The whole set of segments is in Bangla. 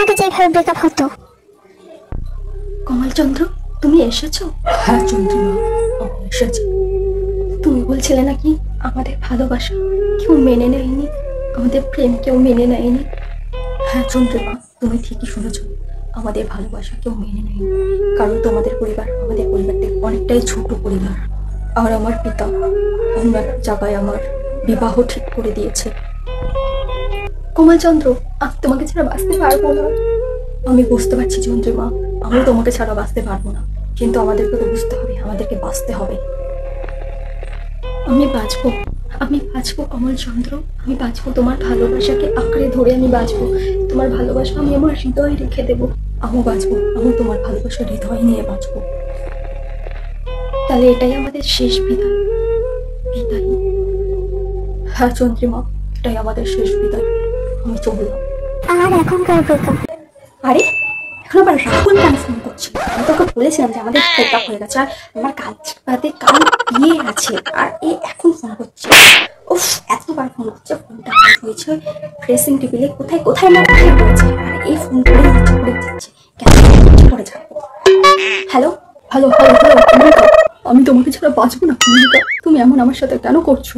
আগে যেভাবে ব্রেকআপ হতো। কমলচন্দ্র, তুমি এসেছো? হ্যাঁ চন্দ্রিমা, আমি এসেছি। তুমি বলছিলে নাকি আমাদের ভালোবাসা কেউ মেনে নেয়নি, আমাদের প্রেম কেউ মেনে নেয়নি। হ্যাঁ চন্দ্রিমা, তুমি ঠিকই শুনেছ, আমাদের ভালোবাসা কেউ মেনে নেয়নি। কারণ তোমাদের পরিবার আমাদের পরিবার থেকে অনেকটাই ছোট পরিবার। আর আমার পিতা অন্য এক জায়গায় আমার বিবাহ ঠিক করে দিয়েছে। কমলচন্দ্র, আমি তোমাকে ছাড়া বাঁচতে পারবো না। আমি বুঝতে পারছি চন্দ্রিমা, আমি তোমাকে ছাড়া বাঁচতে পারবো না, কিন্তু আমাদেরকে তো বুঝতে হবে, আমাদেরকে বাঁচতে হবে। আমি বাঁচবো, আমি বাঁচবো কমলচন্দ্র, আমি বাঁচবো। তোমার ভালোবাসাকে আঁকড়ে ধরে আমি বাঁচবো। তোমার ভালোবাসা আমি আমার হৃদয়ে রেখে দেবো। আমিও বাঁচবো, আমি তোমার ভালোবাসার হৃদয় নিয়ে বাঁচবো। তাহলে এটাই আমাদের শেষ বিদায়। বিদায়। হ্যাঁ চন্দ্রিমা, এটাই আমাদের শেষ বিদায়। আমি চললাম। আর এখনকার ব্রেকআপ। আরে এখন আবার রাহুল কেন ফোন করছে? আমি তোকে বলেছিলাম যে আমাদের ব্রেকআপ হয়ে গেছে, আর আমার কাল বাদে কাল বিয়ে আছে, আর এ এখন ফোন করছে। উফ, এতবার ফোন করছে, ফোনটা হয়েছে ড্রেসিং টেবিলে, কোথায় কোথায় না কোথায় পড়েছে, আর এই ফোন করে ইচ্ছে করে যাচ্ছে। কেন করে যাবো? Hello hello hello hello Kamalika, আমি তোমাকে ছাড়া বাঁচবো না কমলিকা। তুমি এমন আমার সাথে কেন করছো?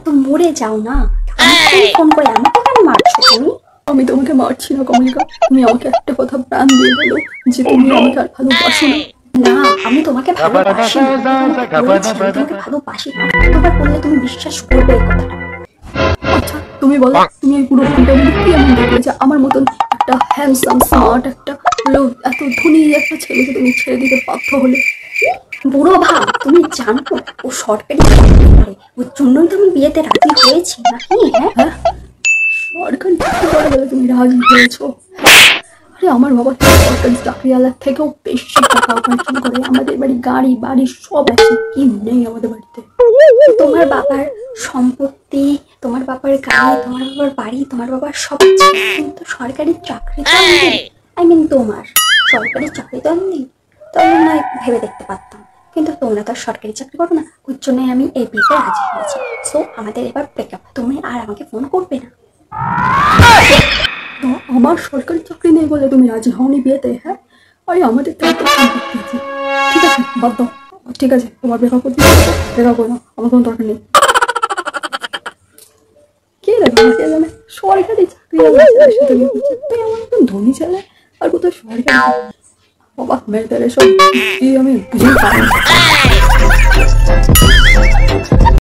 তো মরে যাও না, আমাকে ফোন করে আমাকে কেন মারছো তুমি? আমি তোমাকে মারছি না কমলিকা, তুমি আমাকে একটা কথা প্রাণ দিয়ে বলো যে তুমি আমাকে আর ভালোবাসো না। না, আমি তোমাকে ভালোবাসি না, বলছি আমি তোমাকে ভালোবাসি না। তোমার বললে তুমি বিশ্বাস করবে এই কথাটা? আচ্ছা তুমি বলো, তুমি এই পুরো ফোনটা কি এমন দেখলে যে আমার মতন একটা হ্যান্ডসাম স্মার্ট একটা লোক, এত ধনী একটা ছেলেকে তুমি ছেড়ে দিতে বাধ্য হলে? বুড়ো ভাব, তুমি জানো ও সরকারি চাকরি করে, ওর জন্যই তো আমি বিয়েতে রাজি হয়েছি নাকি? হ্যাঁ, সরকারি চাকরি করে বলে তুমি রাজি হয়েছো? আরে আমার বাবা তো সরকারি চাকরিওয়ালার থেকেও বেশি টাকা উপার্জন করে। আমাদের বাড়ি গাড়ি বাড়ি সব আছে, কি নেই আমাদের বাড়িতে? তোমার বাবার সম্পত্তি, তোমার বাবার গাড়ি, তোমার বাবার বাড়ি, তোমার বাবার সব আছে, কিন্তু সরকারি চাকরি তো নেই। তোমার সরকারি চাকরি তো নেই, তাহলে নয় ভেবে দেখতে পারতাম। কিন্তু তোমরা তো সরকারি চাকরি করো না, ওর জন্যই আমি এই বিয়েতে রাজি হয়েছি। সো আমাদের এবার ব্রেকআপ, তুমি আর আমাকে ফোন করবে না। তো আমার সরকারি চাকরি নেই বলে তুমি রাজি হওনি বিয়েতে? হ্যাঁ, আরে আমাদের তো একটা সম্পত্তি আছে। ঠিক আছে বাদ দাও, ঠিক আছে তোমার ব্রেকআপ করতে ব্রেকআপ করো, আমার কোনো দরকার নেই। কে দেবে আমাকে জানে সরকারি চাকরি সাথে বিয়ে করছে? তুই আমার একদম ধনী ছেলে আর কোথাও সরকারি বাবা মেরে দেবে সব, আমি বুঝেই পারি।